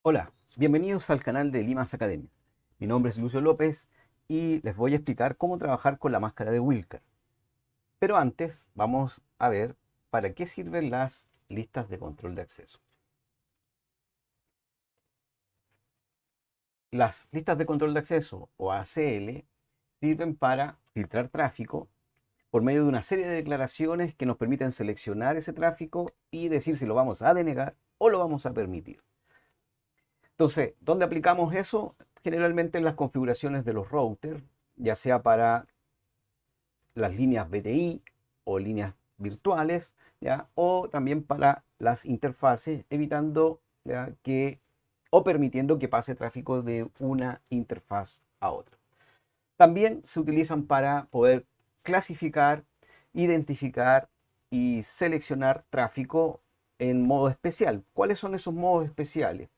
Hola, bienvenidos al canal de Limas Academia. Mi nombre es Lucio López y les voy a explicar cómo trabajar con la máscara de Wilcar. Pero antes vamos a ver para qué sirven las listas de control de acceso. Las listas de control de acceso o ACL sirven para filtrar tráfico por medio de una serie de declaraciones que nos permiten seleccionar ese tráfico y decir si lo vamos a denegar o lo vamos a permitir. Entonces, ¿dónde aplicamos eso? Generalmente en las configuraciones de los routers, ya sea para las líneas BTI o líneas virtuales, ¿ya? O también para las interfaces, evitando, ¿ya?, o permitiendo que pase tráfico de una interfaz a otra. También se utilizan para poder clasificar, identificar y seleccionar tráfico en modo especial. ¿Cuáles son esos modos especiales?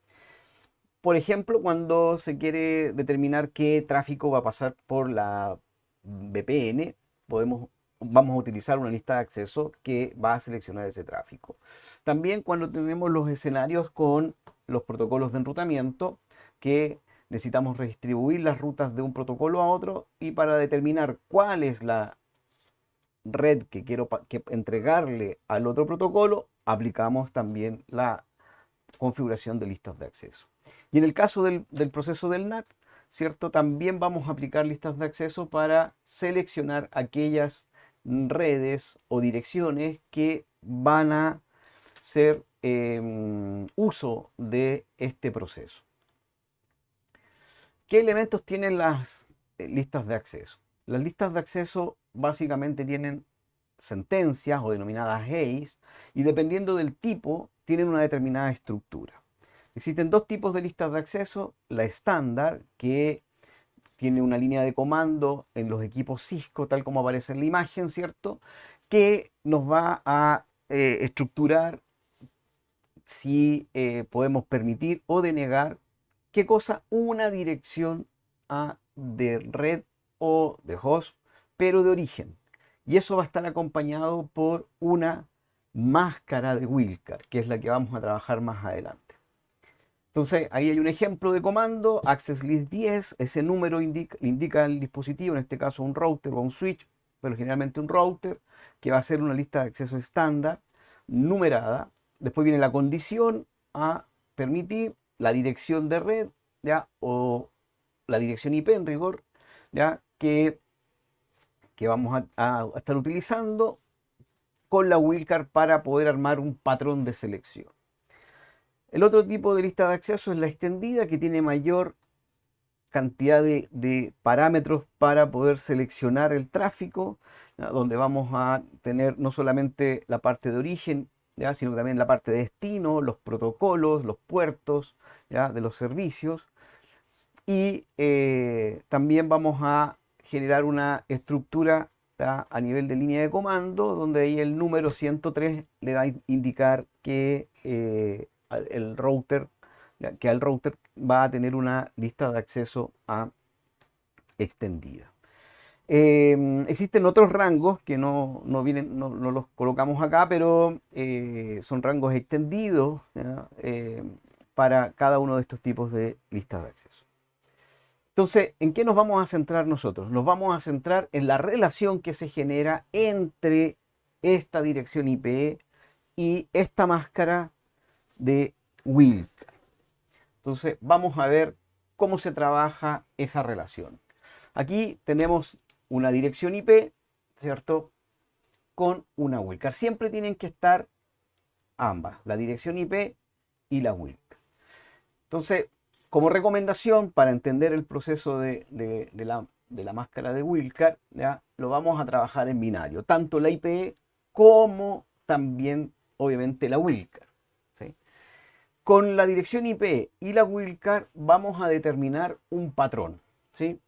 Por ejemplo, cuando se quiere determinar qué tráfico va a pasar por la VPN, vamos a utilizar una lista de acceso que va a seleccionar ese tráfico. También cuando tenemos los escenarios con los protocolos de enrutamiento, que necesitamos redistribuir las rutas de un protocolo a otro, y para determinar cuál es la red que quiero entregarle al otro protocolo, aplicamos también la configuración de listas de acceso. Y en el caso del proceso del NAT, ¿cierto? También vamos a aplicar listas de acceso para seleccionar aquellas redes o direcciones que van a ser uso de este proceso. ¿Qué elementos tienen las listas de acceso? Las listas de acceso básicamente tienen sentencias o denominadas EIS, y dependiendo del tipo tienen una determinada estructura. Existen dos tipos de listas de acceso: la estándar, que tiene una línea de comando en los equipos Cisco, tal como aparece en la imagen, ¿cierto?, que nos va a estructurar si podemos permitir o denegar, ¿qué cosa? Una dirección de red o de host, pero de origen. Y eso va a estar acompañado por una máscara de Wilcar, que es la que vamos a trabajar más adelante. Entonces, ahí hay un ejemplo de comando, access list 10, ese número indica el dispositivo, en este caso un router o un switch, pero generalmente un router, que va a ser una lista de acceso estándar, numerada. Después viene la condición a permitir, la dirección de red, ¿ya?, o la dirección IP en rigor, ¿ya?, que vamos a estar utilizando con la Wilcar para poder armar un patrón de selección. El otro tipo de lista de acceso es la extendida, que tiene mayor cantidad de parámetros para poder seleccionar el tráfico, ¿ya?, donde vamos a tener no solamente la parte de origen, ¿ya?, sino también la parte de destino, los protocolos, los puertos, ¿ya?, de los servicios. Y también vamos a generar una estructura, ¿ya?, a nivel de línea de comando, donde ahí el número 103 le va a indicar que el router, que al router va a tener una lista de acceso extendida. Existen otros rangos que no los colocamos acá, pero son rangos extendidos, ¿ya?, para cada uno de estos tipos de listas de acceso. Entonces, ¿en qué nos vamos a centrar nosotros? Nos vamos a centrar en la relación que se genera entre esta dirección IP y esta máscara de Wilcar. Entonces, vamos a ver cómo se trabaja esa relación. Aquí tenemos una dirección IP, ¿cierto?, con una Wilcar. Siempre tienen que estar ambas, la dirección IP y la Wilcar. Entonces, como recomendación para entender el proceso de la máscara de Wilcar, ¿ya?, lo vamos a trabajar en binario, tanto la IP como también, obviamente, la Wilcar, ¿sí? Con la dirección IP y la Wilcar vamos a determinar un patrón, ¿sí?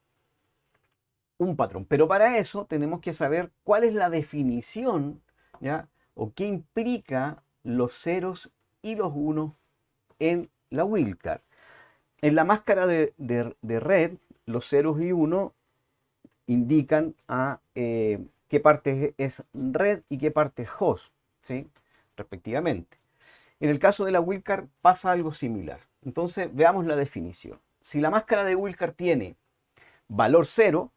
Un patrón. Pero para eso tenemos que saber cuál es la definición, ¿ya?, o qué implica los ceros y los unos en la Wilcar. En la máscara de red, los ceros y uno indican a qué parte es red y qué parte es host, ¿sí?, respectivamente. En el caso de la Wilcar pasa algo similar. Entonces veamos la definición. Si la máscara de Wilcar tiene valor 0,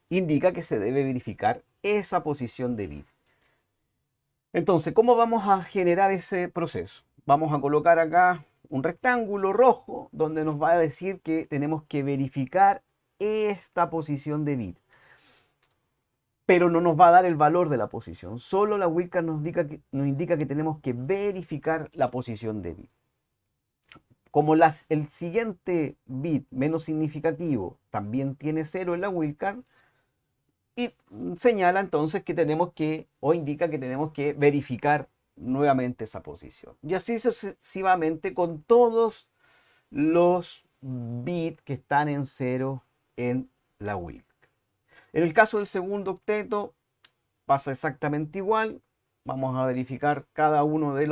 indica que se debe verificar esa posición de bit. Entonces, ¿cómo vamos a generar ese proceso? Vamos a colocar acá un rectángulo rojo donde nos va a decir que tenemos que verificar esta posición de bit. Pero no nos va a dar el valor de la posición. Solo la Wilcar nos indica que tenemos que verificar la posición de bit. Como el siguiente bit menos significativo también tiene 0 en la Wilcar, y señala entonces que tenemos que, o indica que tenemos que verificar nuevamente esa posición. Y así sucesivamente con todos los bits que están en 0 en la Wilcar. En el caso del segundo octeto pasa exactamente igual. Vamos a verificar cada uno de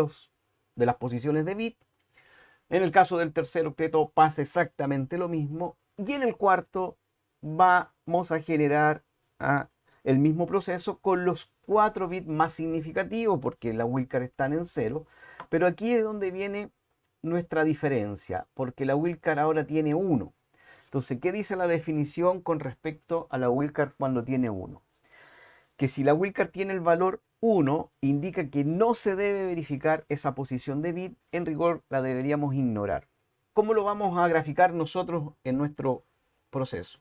las posiciones de bit. En el caso del tercer octeto pasa exactamente lo mismo. Y en el cuarto vamos a generar el mismo proceso con los 4 bits más significativos, porque la Wilcar están en 0. Pero aquí es donde viene nuestra diferencia, porque la Wilcar ahora tiene 1. Entonces, ¿qué dice la definición con respecto a la Wilcar cuando tiene 1? Que si la Wilcar tiene el valor 1, indica que no se debe verificar esa posición de bit. En rigor, la deberíamos ignorar. ¿Cómo lo vamos a graficar nosotros en nuestro proceso?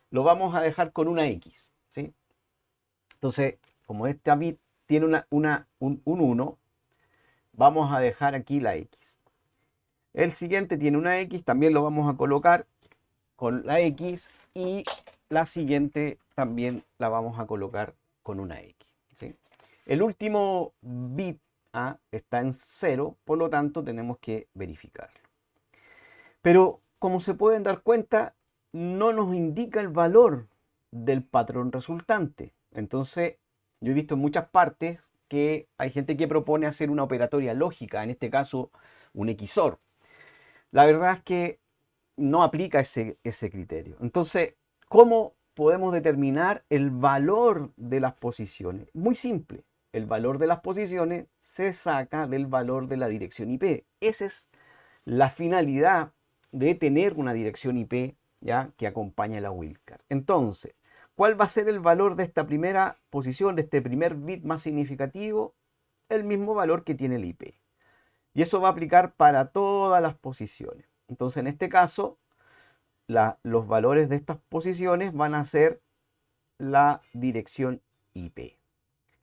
Lo vamos a dejar con una X, ¿sí? Entonces, como esta bit tiene un 1, vamos a dejar aquí la X. El siguiente tiene una X, también lo vamos a colocar con la X, y la siguiente también la vamos a colocar con una X, ¿sí? El último bit está en 0, por lo tanto tenemos que verificarlo. Pero como se pueden dar cuenta, no nos indica el valor del patrón resultante. Entonces, yo he visto en muchas partes que hay gente que propone hacer una operatoria lógica, en este caso un XOR. La verdad es que no aplica ese criterio. Entonces, ¿cómo podemos determinar el valor de las posiciones? Muy simple. El valor de las posiciones se saca del valor de la dirección IP. Esa es la finalidad de tener una dirección IP, ¿ya?, que acompaña a la Wilcar. Entonces, ¿cuál va a ser el valor de esta primera posición, de este primer bit más significativo? El mismo valor que tiene el IP. Y eso va a aplicar para todas las posiciones. Entonces, en este caso, los valores de estas posiciones van a ser la dirección IP.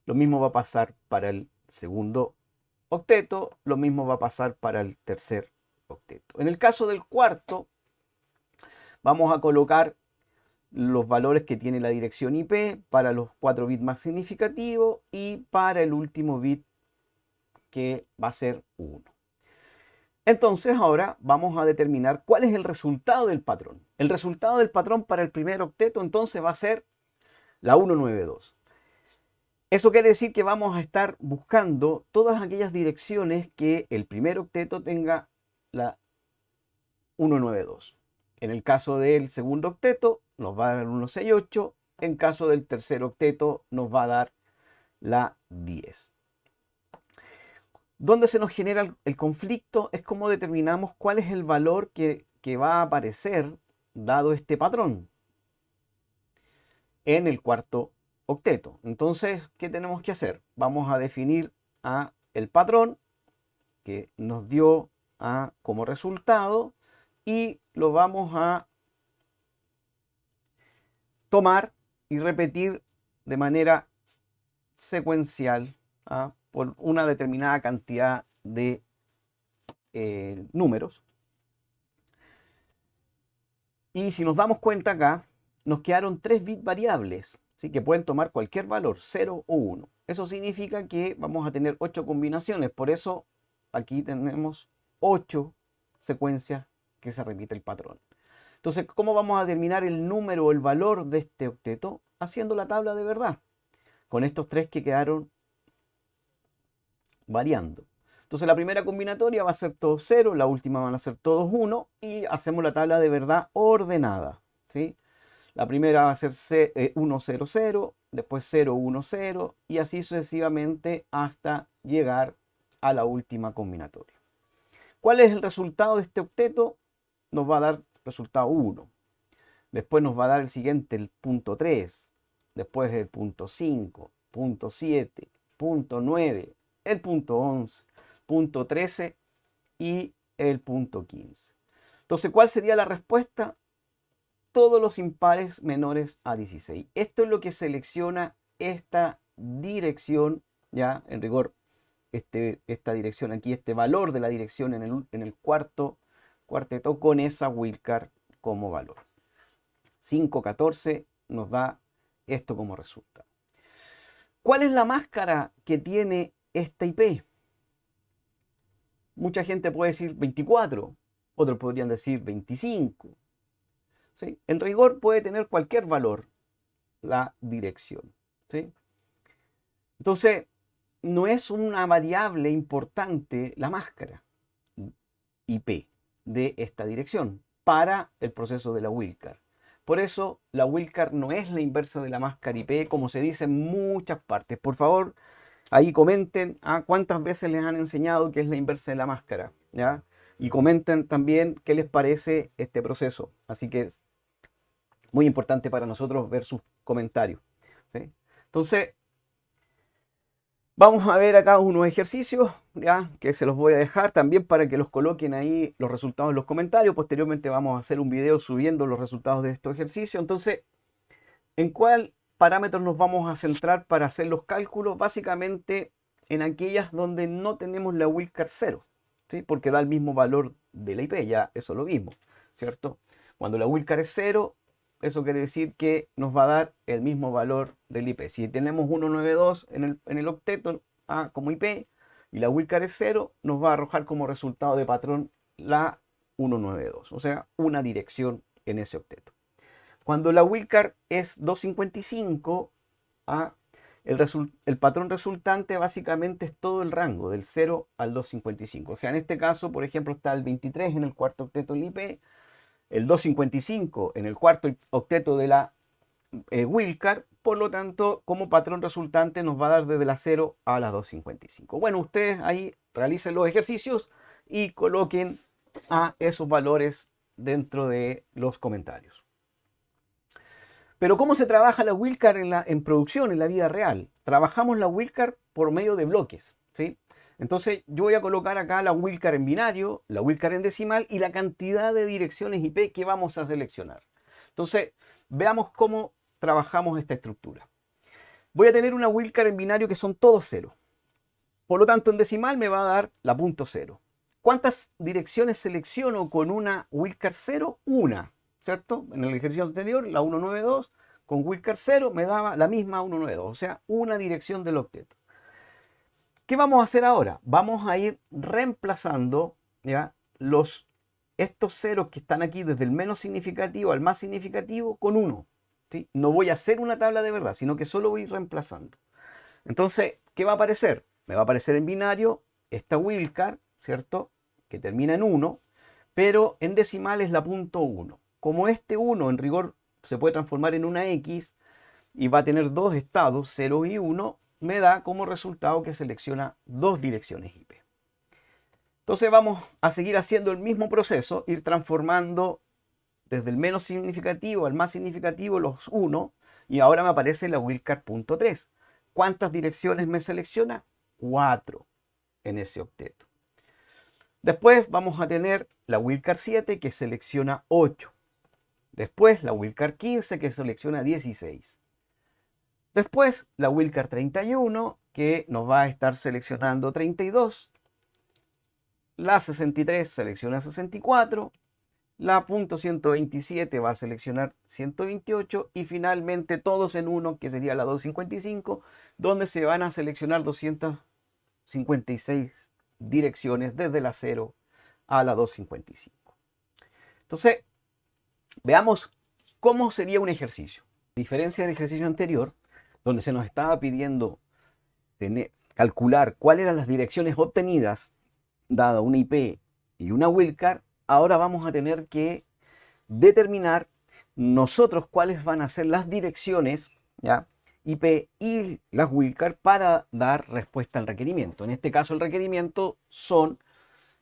Lo mismo va a pasar para el segundo octeto, lo mismo va a pasar para el tercer octeto. En el caso del cuarto, vamos a colocar los valores que tiene la dirección IP para los 4 bits más significativos y para el último bit, que va a ser 1. Entonces ahora vamos a determinar cuál es el resultado del patrón. El resultado del patrón para el primer octeto entonces va a ser la 192. Eso quiere decir que vamos a estar buscando todas aquellas direcciones que el primer octeto tenga la 192. En el caso del segundo octeto nos va a dar 168. En caso del tercer octeto nos va a dar la 10. ¿Dónde se nos genera el conflicto? Es cómo determinamos cuál es el valor que va a aparecer dado este patrón en el cuarto octeto. Entonces, ¿qué tenemos que hacer? Vamos a definir el patrón que nos dio como resultado y lo vamos a tomar y repetir de manera secuencial por una determinada cantidad de números. Y si nos damos cuenta acá, nos quedaron 3 bits variables, ¿sí?, que pueden tomar cualquier valor, 0 o 1. Eso significa que vamos a tener 8 combinaciones. Por eso aquí tenemos 8 secuencias que se repite el patrón. Entonces, ¿cómo vamos a determinar el número o el valor de este octeto? Haciendo la tabla de verdad, con estos 3 que quedaron variando. Entonces la primera combinatoria va a ser todos 0, la última van a ser todos 1 y hacemos la tabla de verdad ordenada, ¿sí? La primera va a ser 1, 0, 0, después 0, 1, 0 y así sucesivamente hasta llegar a la última combinatoria. ¿Cuál es el resultado de este octeto? Nos va a dar resultado 1. Después nos va a dar el siguiente, el punto 3. Después el punto 5, punto 7, punto 9, el punto 11, punto 13 y el punto 15. Entonces, ¿cuál sería la respuesta? Todos los impares menores a 16. Esto es lo que selecciona esta dirección, ya en rigor, esta dirección aquí, este valor de la dirección en el cuarteto con esa wildcard como valor. 5,14 nos da esto como resultado. ¿Cuál es la máscara que tiene esta IP? Mucha gente puede decir 24, otros podrían decir 25. ¿Sí? En rigor puede tener cualquier valor la dirección. ¿Sí? Entonces, no es una variable importante la máscara IP de esta dirección para el proceso de la wildcard. Por eso la wildcard no es la inversa de la máscara IP, como se dice en muchas partes. Por favor, ahí comenten cuántas veces les han enseñado que es la inversa de la máscara, ¿ya? Y comenten también qué les parece este proceso. Así que es muy importante para nosotros ver sus comentarios, ¿sí? Entonces, vamos a ver acá unos ejercicios, ¿ya? Que se los voy a dejar también para que los coloquen ahí los resultados en los comentarios. Posteriormente vamos a hacer un video subiendo los resultados de estos ejercicios. Entonces, ¿en cuál parámetros nos vamos a centrar para hacer los cálculos? Básicamente en aquellas donde no tenemos la wildcard 0, ¿sí? Porque da el mismo valor de la IP, ya eso es lo mismo, ¿cierto? Cuando la wildcard es 0, eso quiere decir que nos va a dar el mismo valor del IP. Si tenemos 192 en el octeto como IP y la wildcard es 0, nos va a arrojar como resultado de patrón la 192, o sea, una dirección en ese octeto. Cuando la wildcard es 255, el patrón resultante básicamente es todo el rango del 0 al 255. O sea, en este caso, por ejemplo, está el 23 en el cuarto octeto del IP, el 255 en el cuarto octeto de la wildcard. Por lo tanto, como patrón resultante nos va a dar desde la 0 a la 255. Bueno, ustedes ahí realicen los ejercicios y coloquen esos valores dentro de los comentarios. Pero ¿cómo se trabaja la wildcard en producción, en la vida real? Trabajamos la wildcard por medio de bloques, ¿sí? Entonces yo voy a colocar acá la wildcard en binario, la wildcard en decimal y la cantidad de direcciones IP que vamos a seleccionar. Entonces veamos cómo trabajamos esta estructura. Voy a tener una wildcard en binario que son todos 0. Por lo tanto, en decimal me va a dar la punto 0. ¿Cuántas direcciones selecciono con una wildcard 0? Una, ¿cierto? En el ejercicio anterior, la 192 con wildcard 0 me daba la misma 192, o sea, una dirección del octeto. ¿Qué vamos a hacer ahora? Vamos a ir reemplazando, ¿ya?, estos ceros que están aquí desde el menos significativo al más significativo con 1. ¿Sí? No voy a hacer una tabla de verdad, sino que solo voy reemplazando. Entonces, ¿qué va a aparecer? Me va a aparecer en binario esta wildcard, ¿cierto?, que termina en 1, pero en decimal es la punto 1. Como este 1 en rigor se puede transformar en una X y va a tener dos estados, 0 y 1, me da como resultado que selecciona dos direcciones IP. Entonces vamos a seguir haciendo el mismo proceso, ir transformando desde el menos significativo al más significativo los 1, y ahora me aparece la wildcard punto 3. ¿Cuántas direcciones me selecciona? 4 en ese octeto. Después vamos a tener la wildcard 7 que selecciona 8. Después la wildcard 15 que selecciona 16. Después la wildcard 31 que nos va a estar seleccionando 32. La 63 selecciona 64. La punto 127 va a seleccionar 128. Y finalmente todos en 1 que sería la 255, donde se van a seleccionar 256 direcciones desde la 0 a la 255. Entonces, veamos cómo sería un ejercicio. A diferencia del ejercicio anterior, donde se nos estaba pidiendo calcular cuáles eran las direcciones obtenidas dada una IP y una wildcard, ahora vamos a tener que determinar nosotros cuáles van a ser las direcciones, ¿ya?, IP y las wildcard para dar respuesta al requerimiento. En este caso el requerimiento son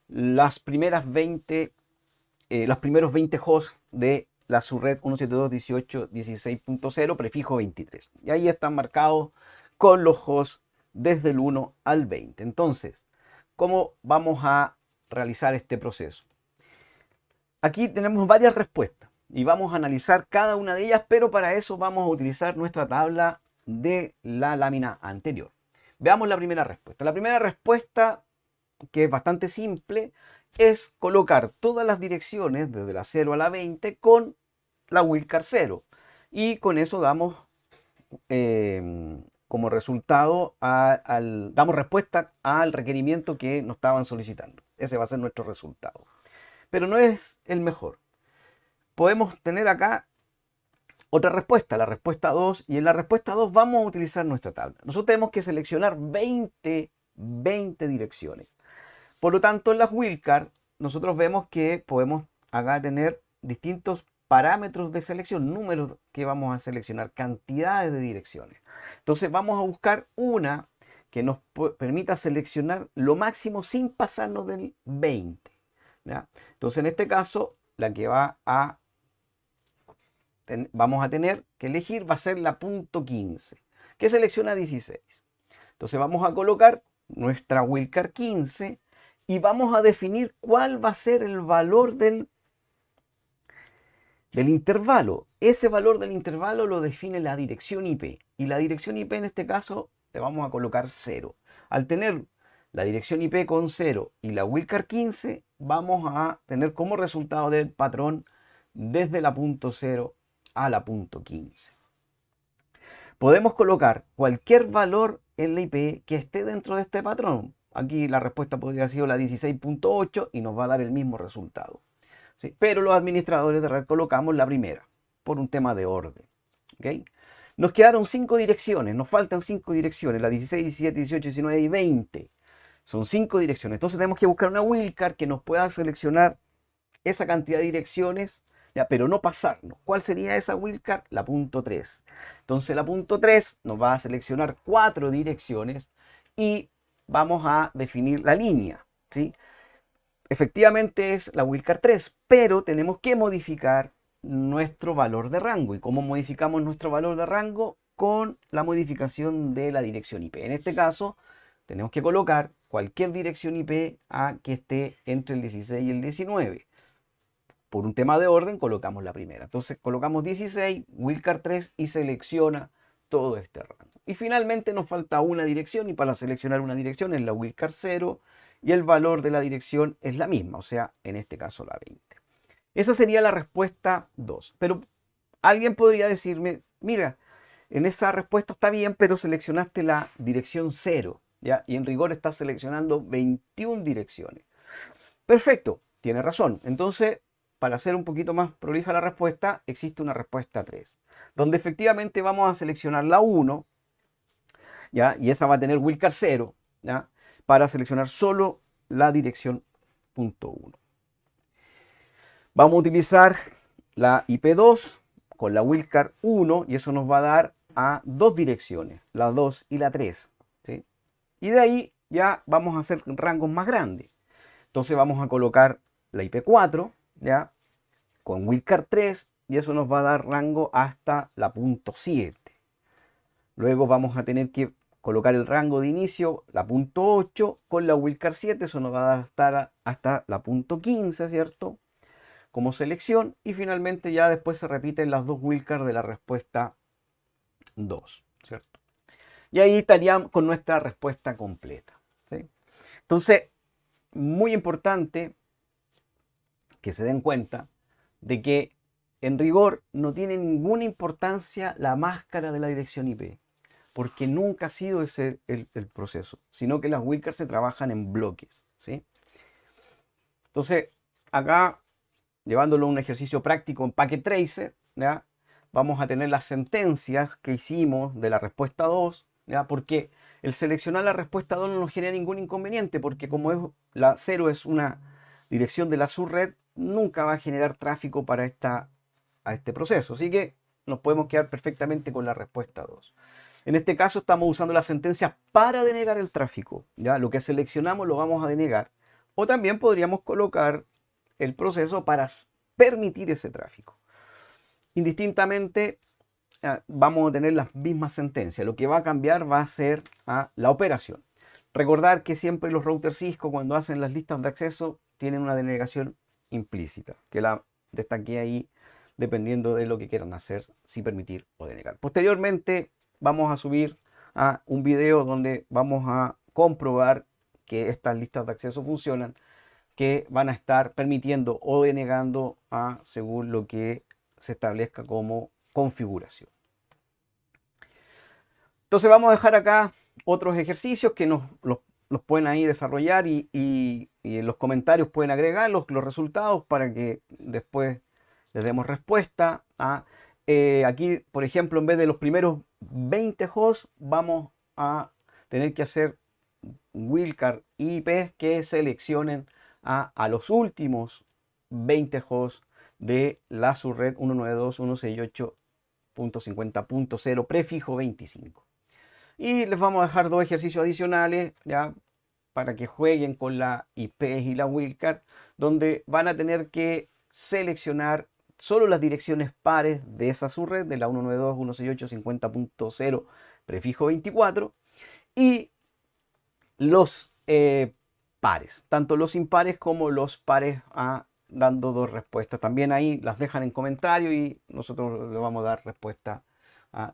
los primeros 20 hosts de la subred 172.18.16.0 prefijo 23. Y ahí están marcados con los hosts desde el 1 al 20. Entonces, ¿cómo vamos a realizar este proceso? Aquí tenemos varias respuestas y vamos a analizar cada una de ellas, pero para eso vamos a utilizar nuestra tabla de la lámina anterior. Veamos la primera respuesta. La primera respuesta, que es bastante simple, es colocar todas las direcciones desde la 0 a la 20 con la wildcard 0. Y con eso damos como resultado, damos respuesta al requerimiento que nos estaban solicitando. Ese va a ser nuestro resultado. Pero no es el mejor. Podemos tener acá otra respuesta, la respuesta 2, y en la respuesta 2 vamos a utilizar nuestra tabla. Nosotros tenemos que seleccionar 20 direcciones. Por lo tanto, en las wildcard nosotros vemos que podemos acá tener distintos parámetros de selección, números que vamos a seleccionar, cantidades de direcciones. Entonces vamos a buscar una que nos permita seleccionar lo máximo sin pasarnos del 20. ¿Ya? Entonces en este caso la que vamos a tener que elegir va a ser la punto 15, que selecciona 16. Entonces vamos a colocar nuestra wildcard 15 y vamos a definir cuál va a ser el valor del intervalo. Ese valor del intervalo lo define la dirección IP. Y la dirección IP en este caso le vamos a colocar 0. Al tener la dirección IP con 0 y la wildcard 15, vamos a tener como resultado del patrón desde la punto 0 a la punto 15. Podemos colocar cualquier valor en la IP que esté dentro de este patrón. Aquí la respuesta podría haber sido la 16.8 y nos va a dar el mismo resultado. ¿Sí? Pero los administradores de red colocamos la primera por un tema de orden. ¿Okay? Nos quedaron 5 direcciones, nos faltan 5 direcciones, la 16, 17, 18, 19 y 20. Son 5 direcciones. Entonces tenemos que buscar una wildcard que nos pueda seleccionar esa cantidad de direcciones, ya, pero no pasarnos. ¿Cuál sería esa wildcard? La punto 3. Entonces la punto 3 nos va a seleccionar 4 direcciones y vamos a definir la línea. ¿Sí? Efectivamente es la wildcard 3, pero tenemos que modificar nuestro valor de rango. ¿Y cómo modificamos nuestro valor de rango? Con la modificación de la dirección IP. En este caso, tenemos que colocar cualquier dirección IP que esté entre el 16 y el 19. Por un tema de orden, colocamos la primera. Entonces, colocamos 16, wildcard 3 y selecciona todo este rango. Y finalmente nos falta una dirección, y para seleccionar una dirección es la wildcard 0 y el valor de la dirección es la misma, o sea, en este caso la 20. Esa sería la respuesta 2. Pero alguien podría decirme, mira, en esa respuesta está bien, pero seleccionaste la dirección 0, ¿ya? Y en rigor estás seleccionando 21 direcciones. Perfecto, tiene razón. Entonces, para hacer un poquito más prolija la respuesta, existe una respuesta 3, donde efectivamente vamos a seleccionar la 1, ¿ya? Y esa va a tener wildcard 0, ¿ya? Para seleccionar solo la dirección punto 1. Vamos a utilizar la IP2 con la wildcard 1 y eso nos va a dar a 2 direcciones, la 2 y la 3. ¿Sí? Y de ahí ya vamos a hacer rangos más grandes. Entonces vamos a colocar la IP4, ¿ya? Con wildcard 3 y eso nos va a dar rango hasta la punto 7. Luego vamos a tener que colocar el rango de inicio, la punto 8, con la wildcard 7, eso nos va a dar hasta la punto 15, ¿cierto? Como selección, y finalmente ya después se repiten las dos wildcards de la respuesta 2, ¿cierto? Y ahí estaríamos con nuestra respuesta completa, ¿sí? Entonces, muy importante que se den cuenta de que en rigor no tiene ninguna importancia la máscara de la dirección IP, porque nunca ha sido ese el proceso, sino que las wildcards se trabajan en bloques, ¿sí? Entonces, acá, llevándolo a un ejercicio práctico en Packet Tracer, ¿ya? Vamos a tener las sentencias que hicimos de la respuesta 2, ¿ya? Porque el seleccionar la respuesta 2 no nos genera ningún inconveniente, porque como la 0 es una dirección de la subred, nunca va a generar tráfico para este proceso. Así que nos podemos quedar perfectamente con la respuesta 2. En este caso estamos usando la sentencia para denegar el tráfico, ¿ya? Lo que seleccionamos lo vamos a denegar O también podríamos colocar el proceso para permitir ese tráfico. Indistintamente, vamos a tener las mismas sentencias. Lo que va a cambiar va a ser la operación. Recordar que siempre los routers Cisco, cuando hacen las listas de acceso, tienen una denegación implícita, que la destaqué ahí dependiendo de lo que quieran hacer, si permitir o denegar. Posteriormente vamos a subir un video donde vamos a comprobar que estas listas de acceso funcionan, que van a estar permitiendo o denegando según lo que se establezca como configuración. Entonces vamos a dejar acá otros ejercicios que los pueden ahí desarrollar y en los comentarios pueden agregar los resultados para que después les demos respuesta. Aquí, por ejemplo, en vez de los primeros 20 hosts, vamos a tener que hacer wildcard IPs que seleccionen a los últimos 20 hosts de la subred 192.168.50.0 prefijo 25. Y les vamos a dejar dos ejercicios adicionales ya para que jueguen con la IP y la wildcard, donde van a tener que seleccionar solo las direcciones pares de esa subred, de la 192.168.50.0 prefijo 24, y los pares, tanto los impares como los pares, dando dos respuestas. También ahí las dejan en comentario y nosotros le vamos a dar respuesta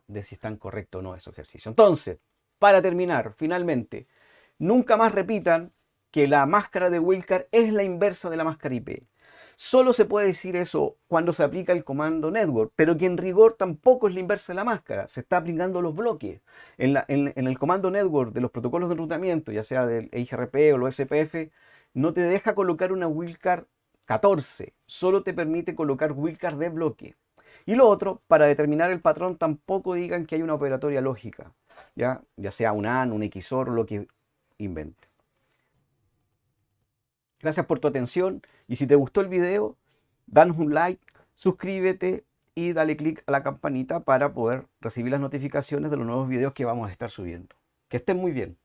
de si están correctos o no esos ejercicios. Entonces, para terminar, finalmente, nunca más repitan que la máscara de wildcard es la inversa de la máscara IP. Solo se puede decir eso cuando se aplica el comando network, pero que en rigor tampoco es la inversa de la máscara. Se está aplicando los bloques. En el comando network de los protocolos de enrutamiento, ya sea del EIGRP o los SPF, no te deja colocar una wildcard 14. Solo te permite colocar wildcard de bloque. Y lo otro, para determinar el patrón, tampoco digan que hay una operatoria lógica, ya sea un AND, un XOR o lo que invente. Gracias por tu atención y si te gustó el video, danos un like, suscríbete y dale click a la campanita para poder recibir las notificaciones de los nuevos videos que vamos a estar subiendo. Que estén muy bien.